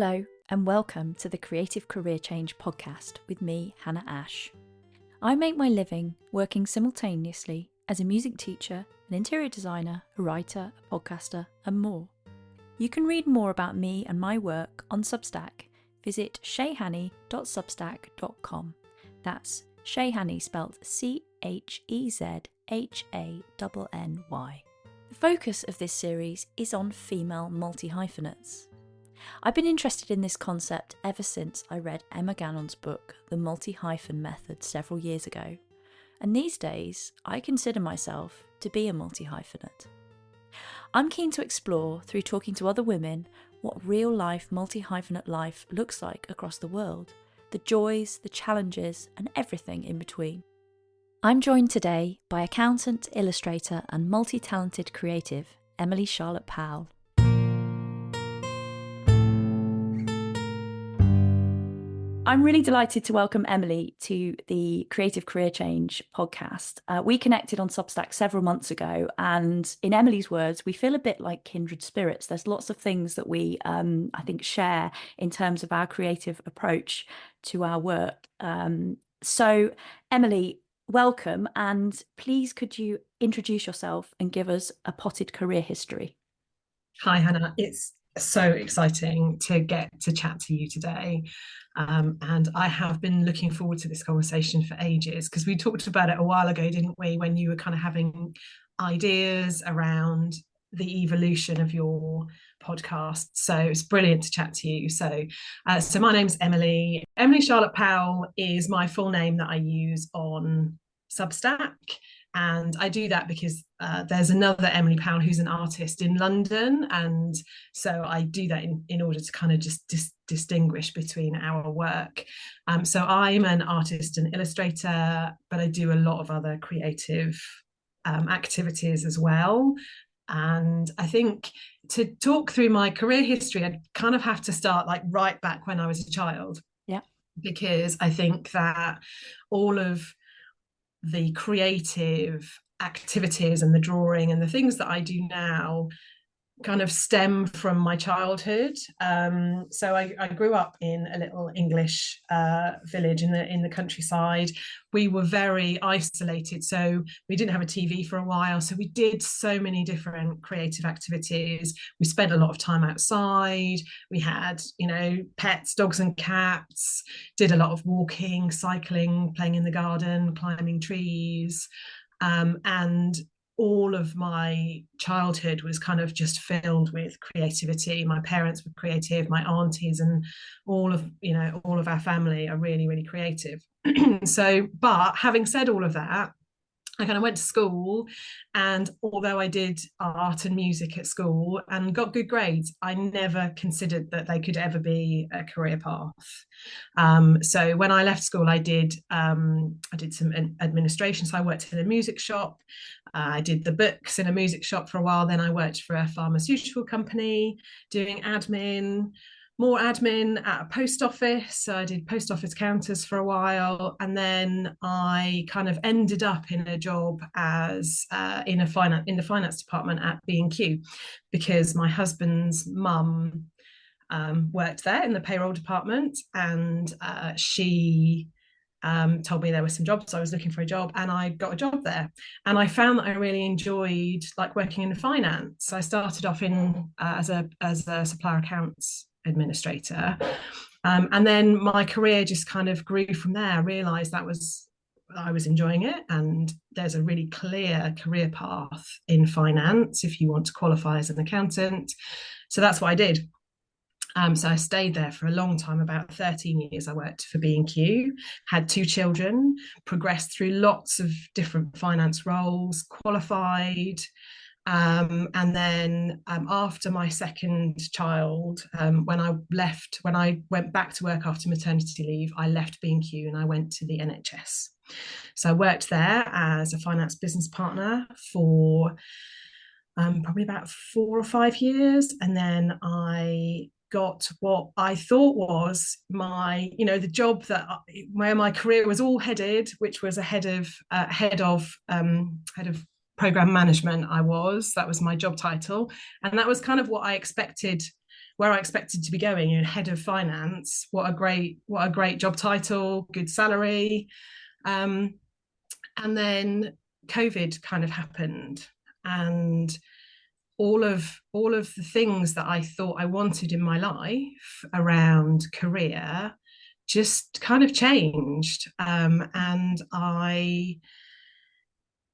Hello, and welcome to the Creative Career Change podcast with me, Hannah Ash. I make my living working simultaneously as a music teacher, an interior designer, a writer, a podcaster, and more. You can read more about me and my work on Substack. Visit shayhanny.substack.com. That's Shayhanny spelled Chezhanny. The focus of this series is on female multi-hyphenates. I've been interested in this concept ever since I read Emma Gannon's book, The Multi-Hyphen Method, several years ago, and these days I consider myself to be a multi-hyphenate. I'm keen to explore, through talking to other women, what real-life multi-hyphenate life looks like across the world, the joys, the challenges, and everything in between. I'm joined today by accountant, illustrator, and multi-talented creative, Emily Charlotte Powell. I'm really delighted to welcome Emily to the Creative Career Change podcast. We connected on Substack several months ago, and in Emily's words, we feel a bit like kindred spirits. There's lots of things that we, I think, share in terms of our creative approach to our work. So, Emily, welcome, and please could you introduce yourself and give us a potted career history? Hi, Hannah. It's so exciting to get to chat to you today. And I have been looking forward to this conversation for ages, because we talked about it a while ago, didn't we, when you were kind of having ideas around the evolution of your podcast. So it's brilliant to chat to you. So my name's Emily. Emily Charlotte Powell is my full name that I use on Substack. And I do that because there's another Emily Powell who's an artist in London. And so I do that in order to kind of just distinguish between our work. So I'm an artist and illustrator, but I do a lot of other creative activities as well. And I think to talk through my career history, I'd kind of have to start like right back when I was a child. Yeah. Because I think that all of the creative activities and the drawing and the things that I do now kind of stem from my childhood. So I grew up in a little English village in the countryside. We were very isolated, so we didn't have a TV for a while. So we did so many different creative activities. We spent a lot of time outside. We had, pets, dogs and cats, did a lot of walking, cycling, playing in the garden, climbing trees. And all of my childhood was kind of just filled with creativity. My parents were creative, my aunties and all of our family are really, really creative. But having said all of that, I kind of went to school, and although I did art and music at school and got good grades, I never considered that they could ever be a career path. So when I left school, I did some administration. So I worked in a music shop. I did the books in a music shop for a while. Then I worked for a pharmaceutical company doing more admin at a post office. So I did post office counters for a while, and then I kind of ended up in a job as in the finance department at B&Q, because my husband's mum worked there in the payroll department, and she told me there were some jobs. I was looking for a job, and I got a job there, and I found that I really enjoyed like working in finance. I started off in as a supplier accounts administrator, and then my career just kind of grew from there. I realized I was enjoying it, and there's a really clear career path in finance if you want to qualify as an accountant. So that's what I did. So I stayed there for a long time, about 13 years. I worked for B&Q, had 2 children, progressed through lots of different finance roles, qualified. And then after my second child, when I went back to work after maternity leave, I left B&Q and I went to the NHS. So I worked there as a finance business partner for probably about 4 or 5 years. And then I got what I thought was my, the job where my career was all headed, which was a head of program management. That was my job title, and that was kind of what I expected where I expected to be going, head of finance. What a great job title, good salary. And then COVID kind of happened, and all of the things that I thought I wanted in my life around career just kind of changed. And I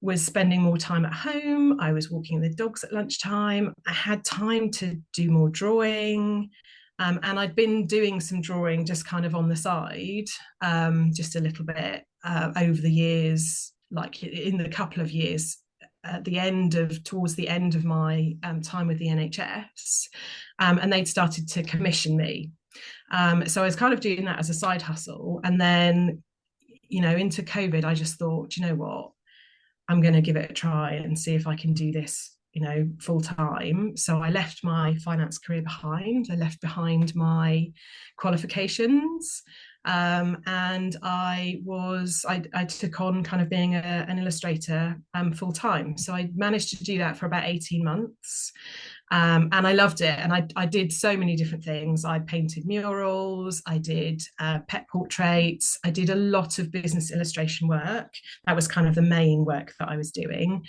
was spending more time at home. I was walking the dogs at lunchtime. I had time to do more drawing. And I'd been doing some drawing just kind of on the side, just a little bit over the years, like in the couple of years towards the end of my time with the NHS. And they'd started to commission me. So I was kind of doing that as a side hustle. And then, into COVID, I just thought, you know what? I'm going to give it a try and see if I can do this, full time. So I left my finance career behind. I left behind my qualifications. And I took on kind of being an illustrator full time. So I managed to do that for about 18 months. And I loved it. And I did so many different things. I painted murals, I did pet portraits, I did a lot of business illustration work. That was kind of the main work that I was doing.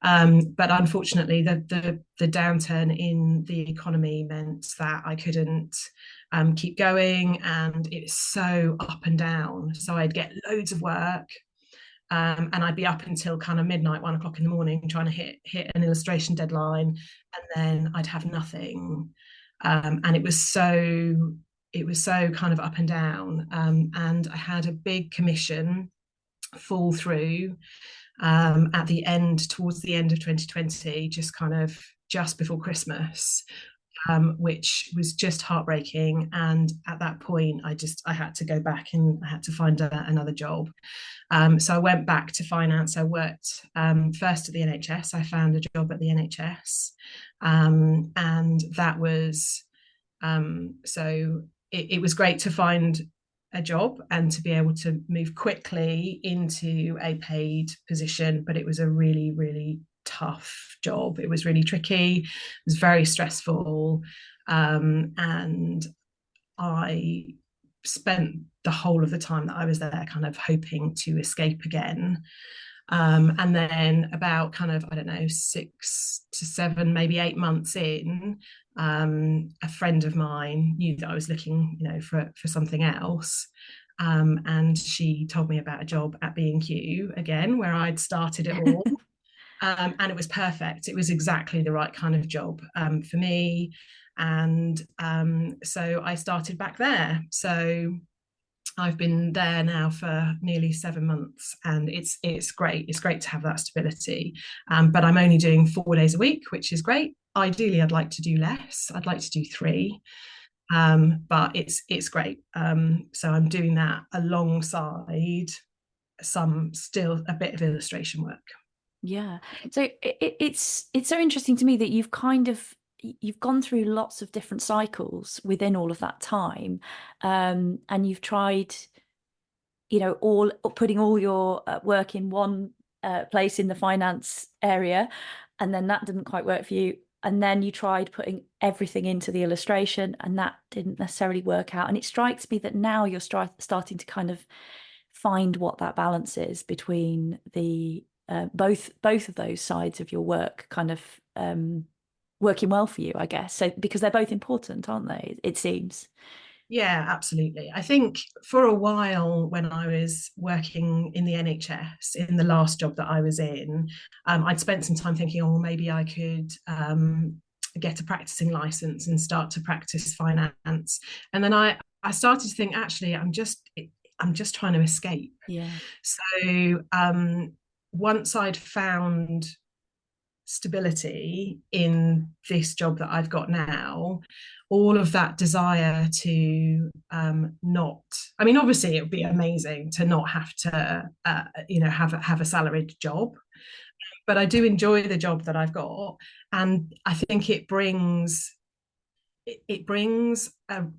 But unfortunately, the downturn in the economy meant that I couldn't keep going, and it's so up and down. So I'd get loads of work. And I'd be up until kind of midnight, 1 o'clock in the morning, trying to hit an illustration deadline, and then I'd have nothing. And it was so kind of up and down. And I had a big commission fall through towards the end of 2020, just before Christmas. Which was just heartbreaking. And at that point, I had to go back and I had to find another job. So I went back to finance. I worked first at the NHS. I found a job at the NHS. And that was, so it was great to find a job and to be able to move quickly into a paid position. But it was a really, really tough job. It was really tricky. It was very stressful. And I spent the whole of the time that I was there kind of hoping to escape again. And then about kind of, I don't know, 6 to 7, maybe 8 months in, a friend of mine knew that I was looking, for something else. And she told me about a job at B&Q again, where I'd started it all. And it was perfect. It was exactly the right kind of job for me. And so I started back there. So I've been there now for nearly 7 months, and it's great. It's great to have that stability. But I'm only doing 4 days a week, which is great. Ideally, I'd like to do less. I'd like to do 3. But it's great. So I'm doing that alongside still a bit of illustration work. Yeah. So it's so interesting to me that you've gone through lots of different cycles within all of that time, and you've tried, all putting all your work in one place in the finance area, and then that didn't quite work for you. And then you tried putting everything into the illustration, and that didn't necessarily work out. And it strikes me that now you're starting to kind of find what that balance is between the both of those sides of your work kind of working well for you, I guess. So because they're both important, aren't they? It seems. Yeah, absolutely. I think for a while when I was working in the NHS, in the last job that I was in, I'd spent some time thinking, oh, maybe I could get a practicing license and start to practice finance. And then I started to think, actually, I'm just trying to escape. Yeah. So once I'd found stability in this job that I've got now, all of that desire to not, I mean, obviously it would be amazing to not have to have a salaried job, but I do enjoy the job that I've got, and I think it brings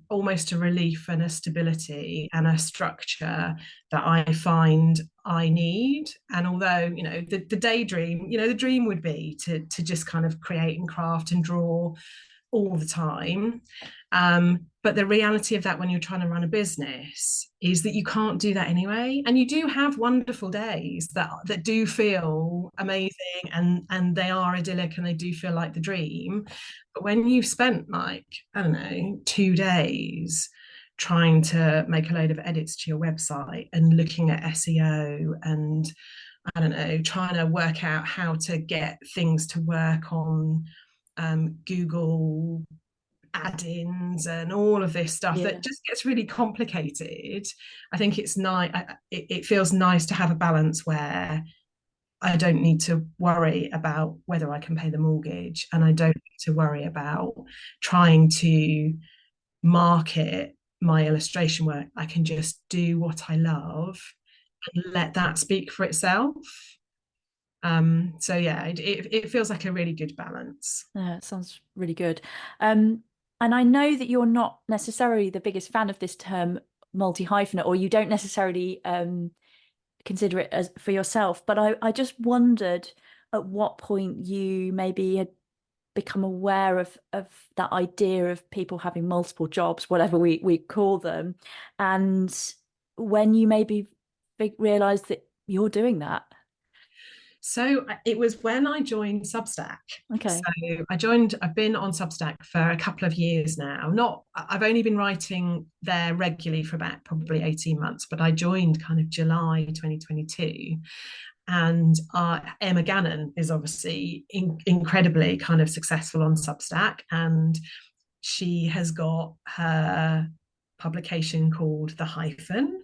almost a relief and a stability and a structure that I find I need. And although the daydream, the dream would be to just kind of create and craft and draw all the time. But the reality of that when you're trying to run a business is that you can't do that anyway. And you do have wonderful days that do feel amazing, and they are idyllic and they do feel like the dream. But when you've spent like, I don't know, 2 days trying to make a load of edits to your website and looking at SEO and I don't know, trying to work out how to get things to work on Google add-ins and all of this stuff that just gets really complicated. I think it's nice. It feels nice to have a balance where I don't need to worry about whether I can pay the mortgage, and I don't need to worry about trying to market my illustration work. I can just do what I love and let that speak for itself. So yeah, it feels like a really good balance. Yeah, it sounds really good. And I know that you're not necessarily the biggest fan of this term multi-hyphenate, or you don't necessarily consider it as for yourself, but I just wondered at what point you maybe had become aware of that idea of people having multiple jobs, whatever we call them, and when you maybe realized that you're doing that. So it was when I joined Substack. Okay. So I've been on Substack for a couple of years now. I've only been writing there regularly for about probably 18 months, but I joined kind of July 2022. And Emma Gannon is obviously incredibly kind of successful on Substack. And she has got her publication called The Hyphen.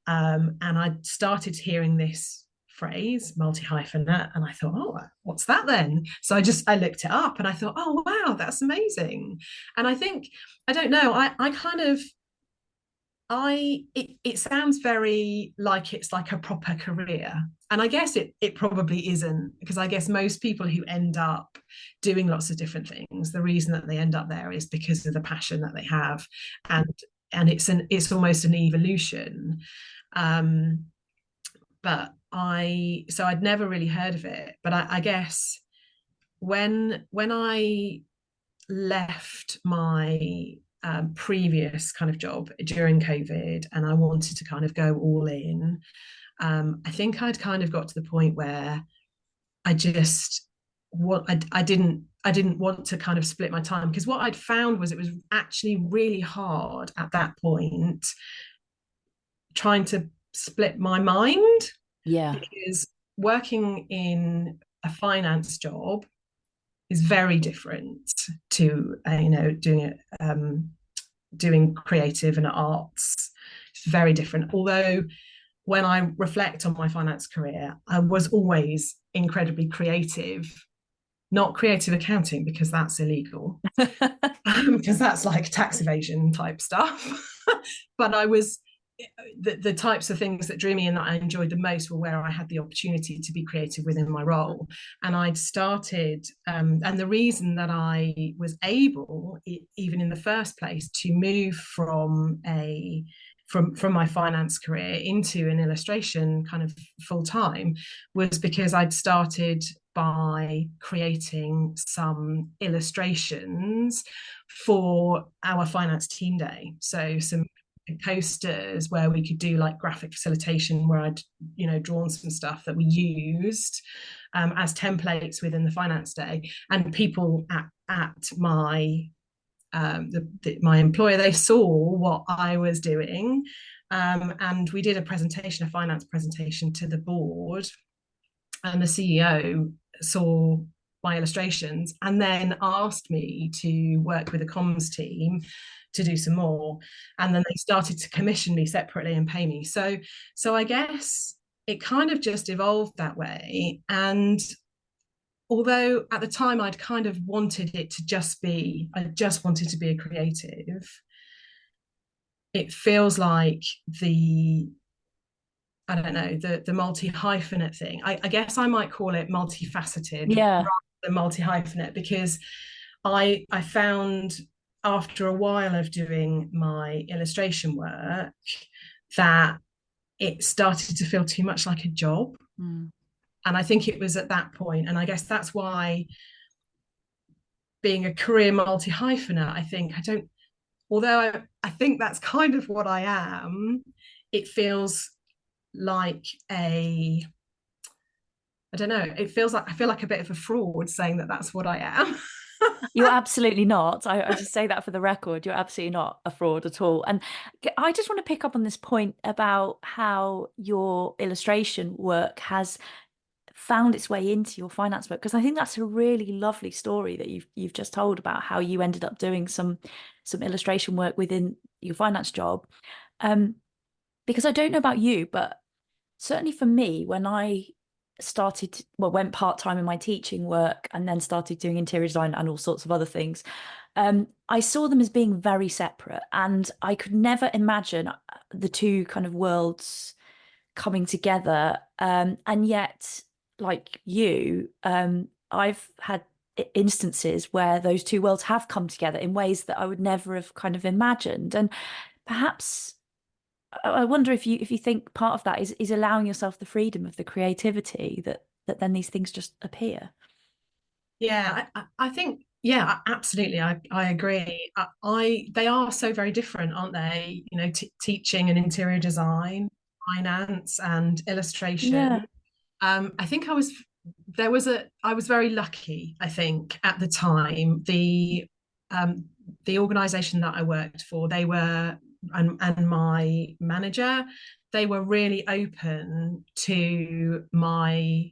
And I started hearing this phrase multi-hyphenate, and I thought, oh, what's that then? So I looked it up and I thought, oh wow, that's amazing. And I think, I don't know, I kind of it sounds very like it's like a proper career, and I guess it probably isn't, because I guess most people who end up doing lots of different things, the reason that they end up there is because of the passion that they have, and it's almost an evolution. But I'd never really heard of it, but I guess when I left my previous kind of job during COVID and I wanted to kind of go all in, I think I'd kind of got to the point where I just I didn't want to kind of split my time, because what I'd found was it was actually really hard at that point trying to split my mind. Yeah. Because working in a finance job is very different to doing creative and arts. It's very different. Although when I reflect on my finance career, I was always incredibly creative. Not creative accounting, because that's illegal, because that's like tax evasion type stuff. But I was the types of things that drew me and that I enjoyed the most were where I had the opportunity to be creative within my role. And I'd started, and the reason that I was able, even in the first place, to move from my finance career into an illustration kind of full time was because I'd started by creating some illustrations for our finance team day. So some posters where we could do like graphic facilitation, where I'd drawn some stuff that we used as templates within the finance day, and people at my my employer, they saw what I was doing, and we did a finance presentation to the board, and the CEO saw my illustrations and then asked me to work with a comms team to do some more, and then they started to commission me separately and pay me. So I guess it kind of just evolved that way. And although at the time I'd kind of wanted it to I just wanted to be a creative, it feels like I don't know, the multi-hyphenate thing. I guess I might call it multifaceted rather than multi-hyphenate, because I found after a while of doing my illustration work that it started to feel too much like a job. And I think it was at that point, and I guess that's why being a career multi-hyphenate, although I think that's kind of what I am, it feels like I don't know, it feels like I feel like a bit of a fraud saying that that's what I am. You're absolutely not. I just say that for the record. You're absolutely not a fraud at all. And I just want to pick up on this point about how your illustration work has found its way into your finance work, because I think that's a really lovely story that you've just told about how you ended up doing some illustration work within your finance job. Because I don't know about you, but certainly for me, when I went part-time in my teaching work and then started doing interior design and all sorts of other things, I saw them as being very separate, and I could never imagine the two kind of worlds coming together. And yet, like you, I've had instances where those two worlds have come together in ways that I would never have kind of imagined. And perhaps I wonder if you think part of that is allowing yourself the freedom of the creativity that then these things just appear. Yeah, I think, yeah, absolutely. I agree. They are so very different, aren't they? You know, teaching and interior design, finance and illustration. Yeah. I think I was very lucky, I think, at the time. The organization that I worked for, and my manager, they were really open to my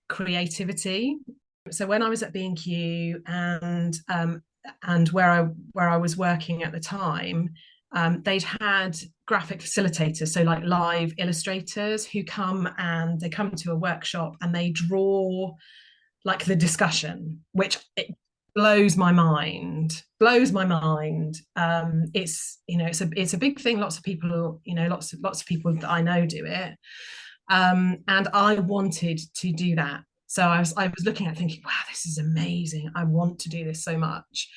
creativity. So when I was at B&Q and where I was working at the time, they'd had graphic facilitators, so like live illustrators who come to a workshop and they draw like the discussion, which it blows my mind. It's, you know, it's a big thing. Lots of people, you know, lots of people that I know do it. And I wanted to do that. So I was looking at thinking, wow, this is amazing. I want to do this so much.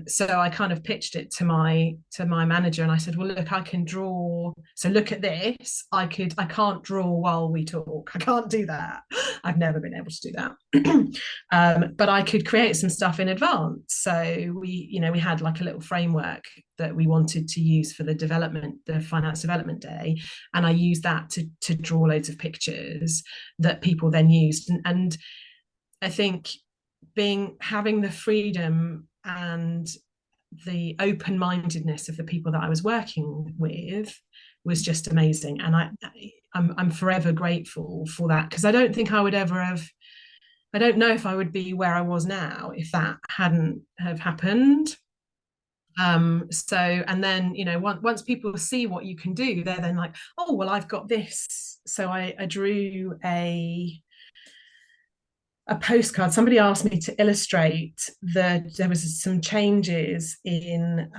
So I kind of pitched it to my manager, and I said, well, look, I can draw. So look at this. I can't draw while we talk. I can't do that. I've never been able to do that. But I could create some stuff in advance. So we had like a little framework that we wanted to use for the finance development day, and I used that to draw loads of pictures that people then used. And I think having the freedom and the open-mindedness of the people that I was working with was just amazing, and I'm forever grateful for that, because I don't think I would ever have. I don't know if I would be where I was now if that hadn't have happened. So, and then, you know, once people see what you can do, they're then like, oh, well, I've got this. So I drew a postcard. Somebody asked me to illustrate there was some changes in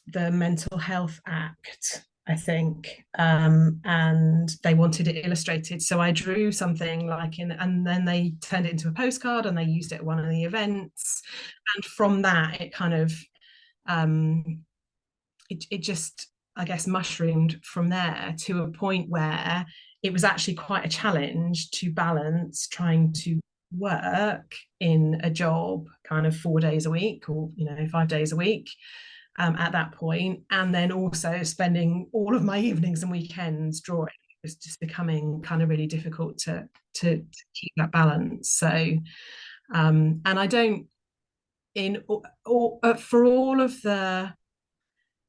the Mental Health Act, I think, and they wanted it illustrated. So I drew something and then they turned it into a postcard and they used it at one of the events. And from that, it kind of it just, I guess, mushroomed from there to a point where it was actually quite a challenge to balance trying to work in a job kind of 4 days a week, or, you know, 5 days a week, at that point, and then also spending all of my evenings and weekends drawing. It was just becoming kind of really difficult to keep that balance. So and I don't for all of the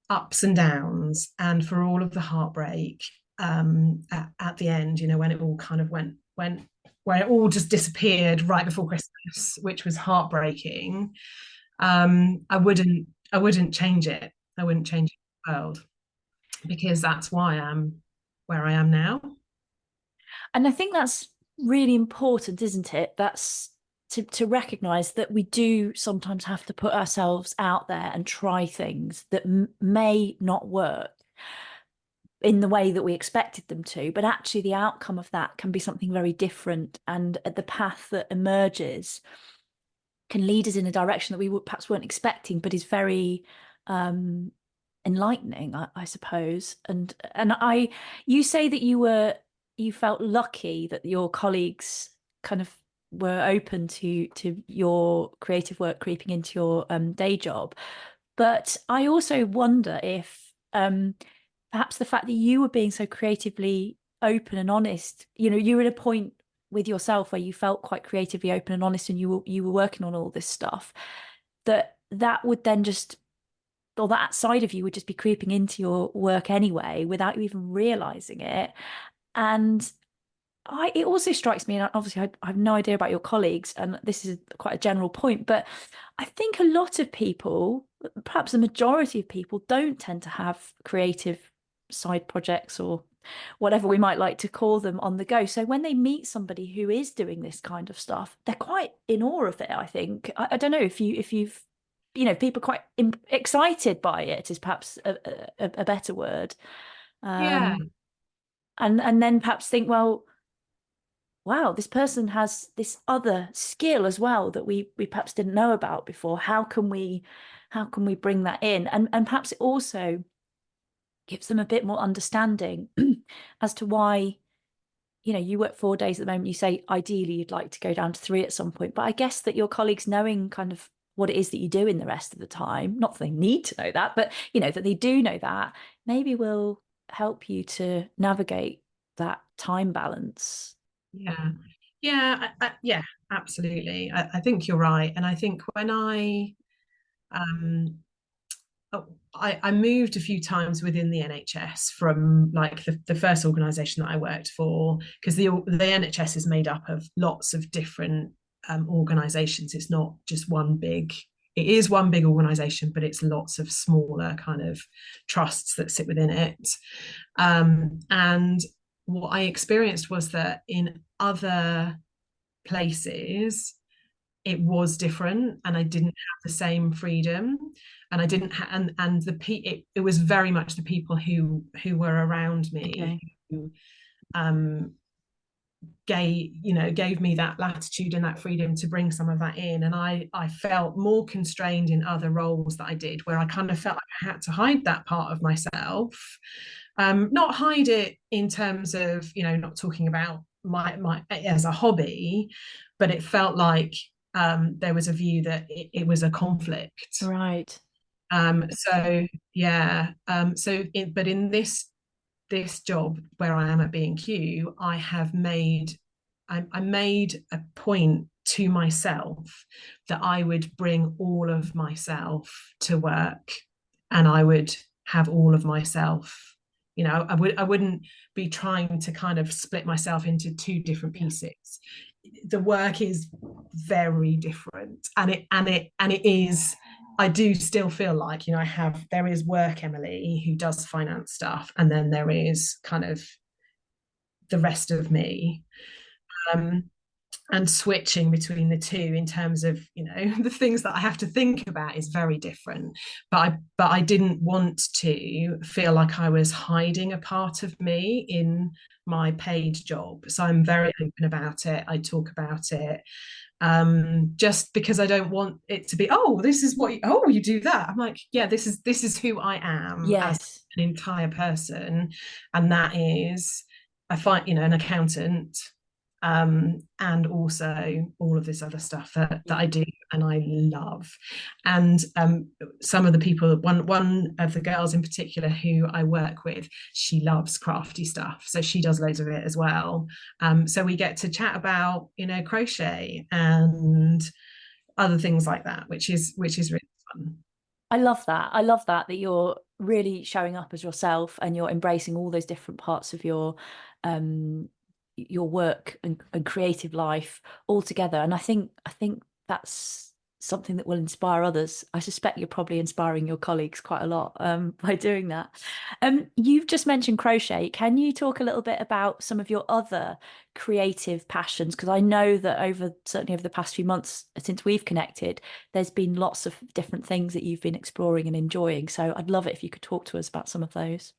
ups and downs and for all of the heartbreak, at the end, you know, when it all kind of went where it all just disappeared right before Christmas, which was heartbreaking. I wouldn't change it. I wouldn't change the world, because that's why I'm where I am now. And I think that's really important, isn't it? That's to recognize that we do sometimes have to put ourselves out there and try things that may not work in the way that we expected them to, but actually the outcome of that can be something very different, and the path that emerges can lead us in a direction that we perhaps weren't expecting, but is very enlightening, I suppose. And you say that you felt lucky that your colleagues kind of were open to your creative work creeping into your day job. But I also wonder if perhaps the fact that you were being so creatively open and honest, you were at a point with yourself where you felt quite creatively open and honest, and you were working on all this stuff, that would then just, or that side of you would just be creeping into your work anyway without you even realizing it. And it also strikes me, and obviously I have no idea about your colleagues, and this is quite a general point, but I think a lot of people, perhaps the majority of people, don't tend to have creative side projects or whatever we might like to call them on the go. So when they meet somebody who is doing this kind of stuff, they're quite in awe of it, I think. I don't know if you've, people are quite excited by it is perhaps a better word. Yeah, And then perhaps think, well, wow, this person has this other skill as well that we perhaps didn't know about before. How can we bring that in? And perhaps it also gives them a bit more understanding as to why, you work 4 days at the moment. You say ideally you'd like to go down to 3 at some point, but I guess that your colleagues knowing kind of what it is that you do in the rest of the time, not that they need to know that, but that they do know that, maybe will help you to navigate that time balance. yeah, yeah, absolutely. I think you're right. And I think when um, I moved a few times within the NHS from like the first organisation that I worked for, because the NHS is made up of lots of different organisations. It's not just one big. It is one big organisation, but it's lots of smaller kind of trusts that sit within it. And what I experienced was that in other places it was different, and I didn't have the same freedom, and I didn't have and it was very much the people who were around me, Okay. who um gave me that latitude and that freedom to bring some of that in. And I felt more constrained in other roles that I did, where I kind of felt like I had to hide that part of myself. Not hide it in terms of not talking about my as a hobby, but it felt like there was a view that it was a conflict. Right. So yeah, but in this job where I am at B&Q, I made a point to myself that I would bring all of myself to work, and I would have all of myself. I wouldn't be trying to kind of split myself into two different pieces. The work is very different, and it is. I do still feel like, there is work Emily who does finance stuff, and then there is kind of the rest of me. Um, and switching between the two in terms of, the things that I have to think about is very different. But I didn't want to feel like I was hiding a part of me in my paid job. So I'm very open about it. I talk about it, just because I don't want it to be, oh, this is what you do that. I'm like, yeah, this is who I am as Yes. an entire person. And that is, I find, an accountant, and also all of this other stuff that I do and I love. And some of the people, one of the girls in particular who I work with, she loves crafty stuff, so she does loads of it as well. So we get to chat about crochet and other things like that, which is really fun. I love that. I love that you're really showing up as yourself and you're embracing all those different parts of your work and creative life all together. And I think that's something that will inspire others. I suspect you're probably inspiring your colleagues quite a lot by doing that. You've just mentioned crochet. Can you talk a little bit about some of your other creative passions? Because I know that certainly over the past few months since we've connected, there's been lots of different things that you've been exploring and enjoying. So I'd love it if you could talk to us about some of those.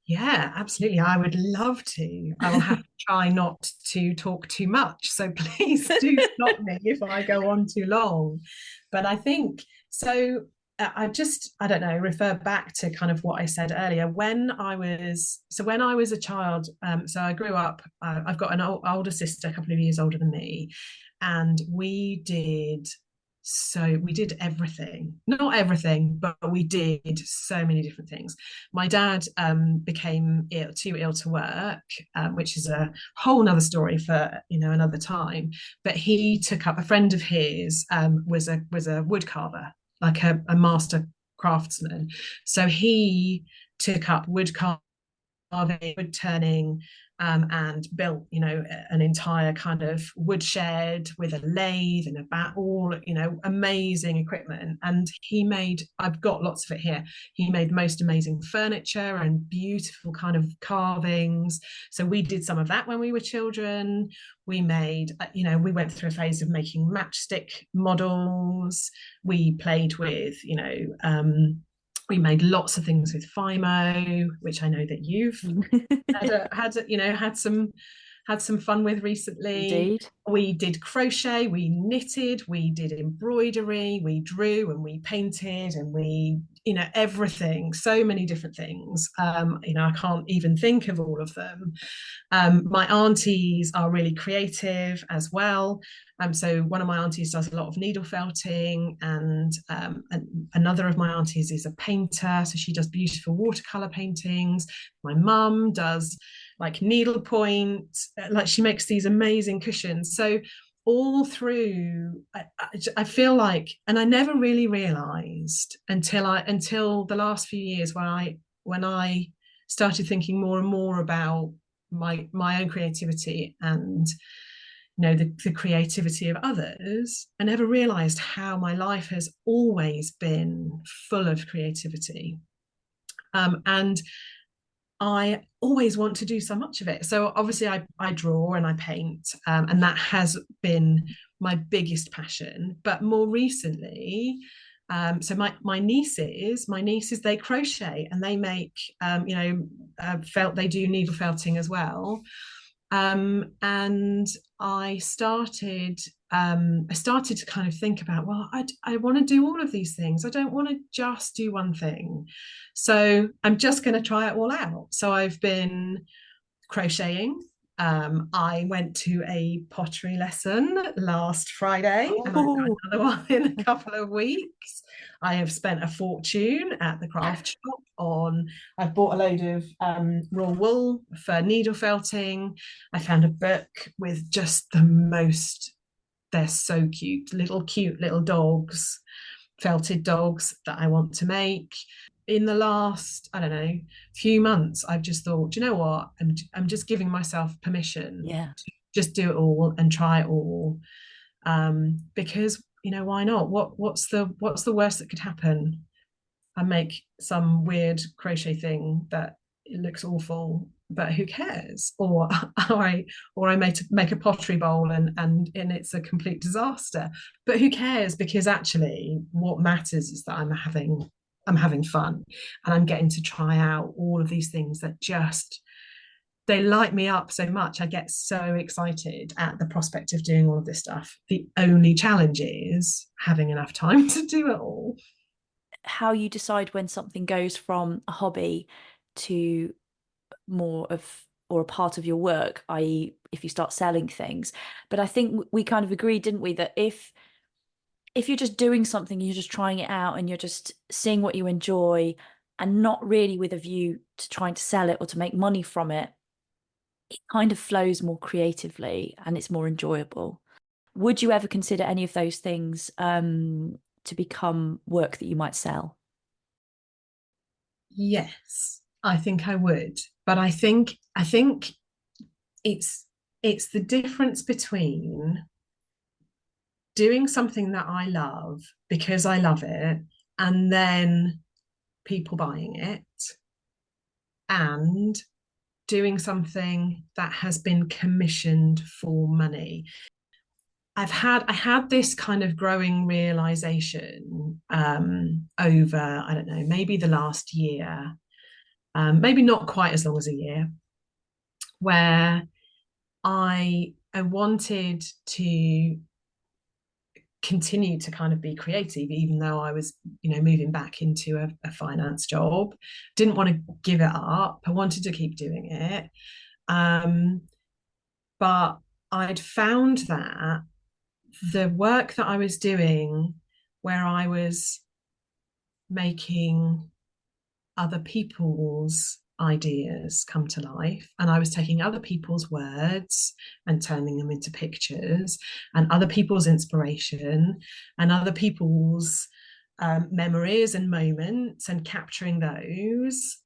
Yeah, absolutely. I would love to. I will have to try not to talk too much. So please do stop me if I go on too long. But I think so. I don't know, refer back to kind of what I said earlier. When I was a child, so I grew up, I've got an older sister, a couple of years older than me, and we did everything, not everything, but we did so many different things. My dad became too ill to work, which is a whole nother story for another time. But he took up, a friend of his was a wood carver, like a master craftsman. So he took up wood carving, wood turning, and built, an entire kind of woodshed with a lathe and a bat, all, amazing equipment. And I've got lots of it here. He made the most amazing furniture and beautiful kind of carvings. So we did some of that when we were children. We made, we went through a phase of making matchstick models. We played with, we made lots of things with Fimo, which I know that you've had some fun with recently. Indeed. We did crochet, we knitted, we did embroidery, we drew and we painted, and we, everything, so many different things. I can't even think of all of them. My aunties are really creative as well. So one of my aunties does a lot of needle felting, and another of my aunties is a painter, so she does beautiful watercolor paintings. My mum does like needlepoint, like she makes these amazing cushions. So all through, I feel like, and I never really realized until the last few years when I started thinking more and more about my own creativity and the creativity of others. I never realized how my life has always been full of creativity, and I always want to do so much of it. So obviously I draw and I paint, and that has been my biggest passion. But more recently, so my nieces, they crochet and they make, they do needle felting as well. And I started to kind of think about, well, I want to do all of these things. I don't want to just do one thing. So I'm just going to try it all out. So I've been crocheting. I went to a pottery lesson last Friday, and I've got another one in a couple of weeks. I have spent a fortune at the craft shop I've bought a load of raw wool for needle felting. I found a book with just they're so cute little dogs, felted dogs that I want to make. In the last, I don't know, few months, I've just thought, you know what? I'm just giving myself permission to just do it all and try it all. Because, why not? What's the worst that could happen? I make some weird crochet thing that it looks awful, but who cares? Or I make a pottery bowl and it's a complete disaster. But who cares? Because actually what matters is that I'm having fun, and I'm getting to try out all of these things that they light me up so much. I get so excited at the prospect of doing all of this stuff. The only challenge is having enough time to do it all. How you decide when something goes from a hobby to more of, or a part of your work, i.e. if you start selling things. But I think we kind of agreed, didn't we, that if you're just doing something, you're just trying it out and you're just seeing what you enjoy and not really with a view to trying to sell it or to make money from it, it kind of flows more creatively and it's more enjoyable. Would you ever consider any of those things to become work that you might sell? Yes, I think I would. But I think it's the difference between doing something that I love because I love it, and then people buying it, and doing something that has been commissioned for money. I had this kind of growing realization over, I don't know, maybe the last year, maybe not quite as long as a year, where I wanted to continued to kind of be creative, even though I was, moving back into a finance job. Didn't want to give it up. I wanted to keep doing it. But I'd found that the work that I was doing, where I was making other people's ideas come to life, and I was taking other people's words and turning them into pictures, and other people's inspiration and other people's memories and moments, and capturing those,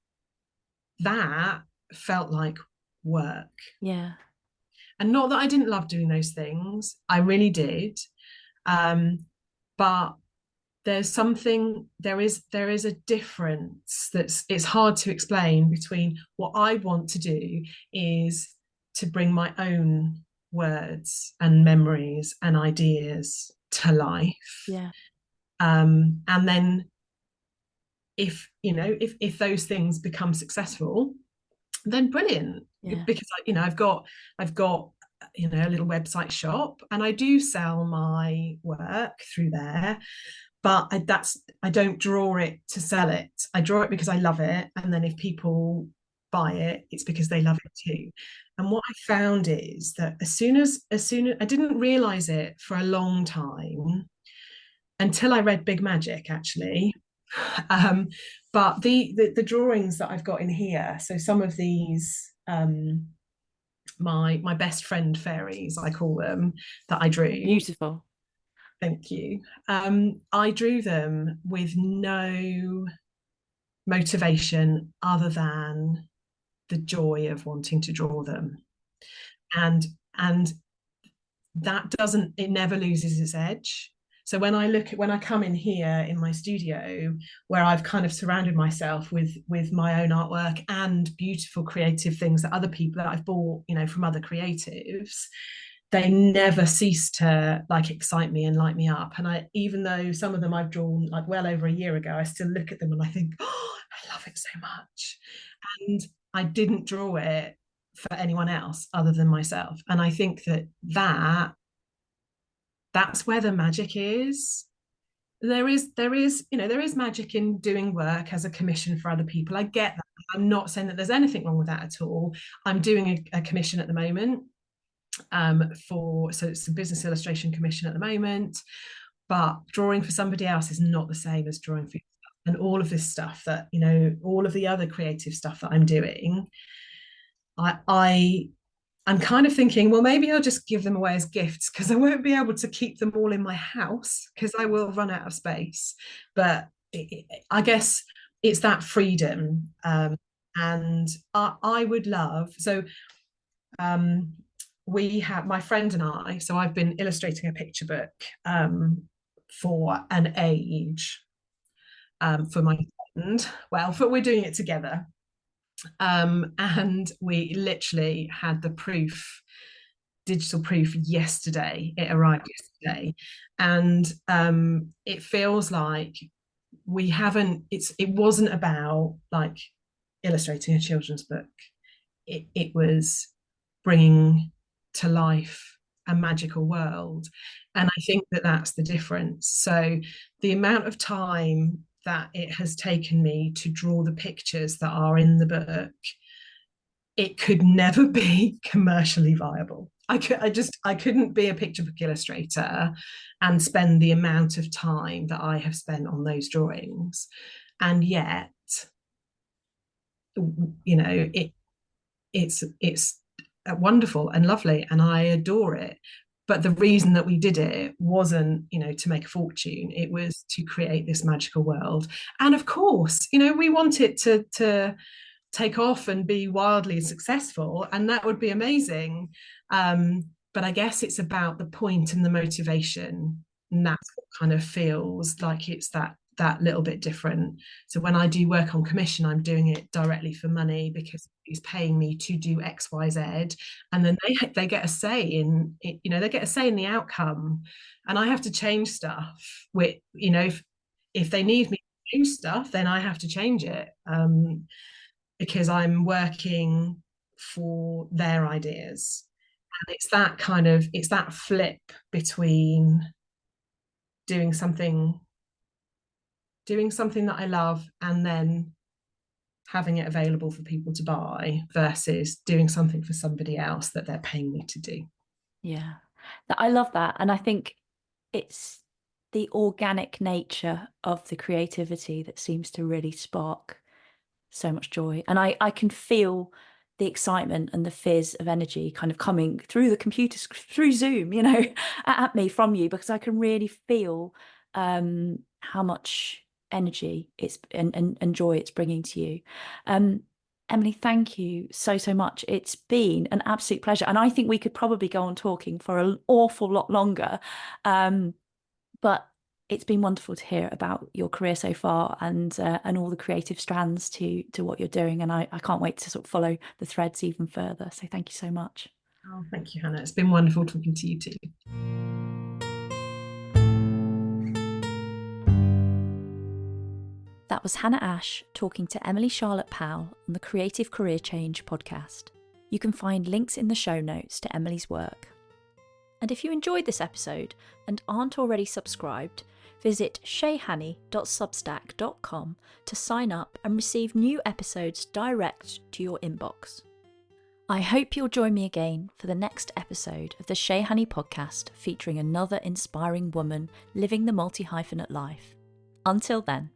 that felt like work. Yeah. And not that I didn't love doing those things, I really did. But there is a difference it's hard to explain between what I want to do is to bring my own words and memories and ideas to life. Yeah. And then if those things become successful, then brilliant. Yeah. Because I've got a little website shop, and I do sell my work through there, but I don't draw it to sell it. I draw it because I love it, and then if people buy it, it's because they love it too. And what I found is that as soon as I didn't realize it for a long time until I read Big Magic, actually. But the drawings that I've got in here, so some of these, my best friend fairies, I call them, that I drew. Beautiful. Thank you. I drew them with no motivation other than the joy of wanting to draw them. And it never loses its edge. So when I come in here in my studio, where I've kind of surrounded myself with my own artwork and beautiful creative things that other people that I've bought, from other creatives, they never cease to like excite me and light me up. And even though some of them I've drawn like well over a year ago, I still look at them and I think, oh, I love it so much. And I didn't draw it for anyone else other than myself. And I think that's where the magic is. There is magic in doing work as a commission for other people. I get that. I'm not saying that there's anything wrong with that at all. I'm doing a commission at the moment, so it's a business illustration commission at the moment, but drawing for somebody else is not the same as drawing for yourself. And all of this stuff that, all of the other creative stuff that I'm doing, I'm kind of thinking, well, maybe I'll just give them away as gifts, because I won't be able to keep them all in my house because I will run out of space. But I guess it's that freedom. And I would love, so we have, my friend and I, so I've been illustrating a picture book for an age, for my friend. Well, we're doing it together. And we literally had the digital proof yesterday. It arrived yesterday, and it feels like it wasn't about like illustrating a children's book. It was bringing to life a magical world, and I think that's the difference. So the amount of time that it has taken me to draw the pictures that are in the book, it could never be commercially viable. I couldn't be a picture book illustrator and spend the amount of time that I have spent on those drawings. And yet, it's wonderful and lovely, and I adore it. But the reason that we did it wasn't, to make a fortune. It was to create this magical world. And of course, we want it to take off and be wildly successful, and that would be amazing. But I guess it's about the point and the motivation, and that's what kind of feels like it's that little bit different. So when I do work on commission, I'm doing it directly for money because he's paying me to do XYZ, and then they get a say in it, they get a say in the outcome, and I have to change stuff with, if they need me to do stuff, then I have to change it, because I'm working for their ideas. And it's that flip between doing something that I love and then having it available for people to buy versus doing something for somebody else that they're paying me to do. Yeah, I love that. And I think it's the organic nature of the creativity that seems to really spark so much joy. And I can feel the excitement and the fizz of energy kind of coming through the computer, through Zoom, at me from you, because I can really feel how much energy it's and joy it's bringing to you. Emily, thank you so, so much. It's been an absolute pleasure. And I think we could probably go on talking for an awful lot longer. But it's been wonderful to hear about your career so far and all the creative strands to what you're doing. And I can't wait to sort of follow the threads even further. So thank you so much. Oh, thank you, Hannah. It's been wonderful talking to you too. That was Hannah Ash talking to Emily Charlotte Powell on the Creative Career Change podcast. You can find links in the show notes to Emily's work. And if you enjoyed this episode and aren't already subscribed, visit shayhanny.substack.com to sign up and receive new episodes direct to your inbox. I hope you'll join me again for the next episode of the Shay Hanny podcast, featuring another inspiring woman living the multi-hyphenate life. Until then.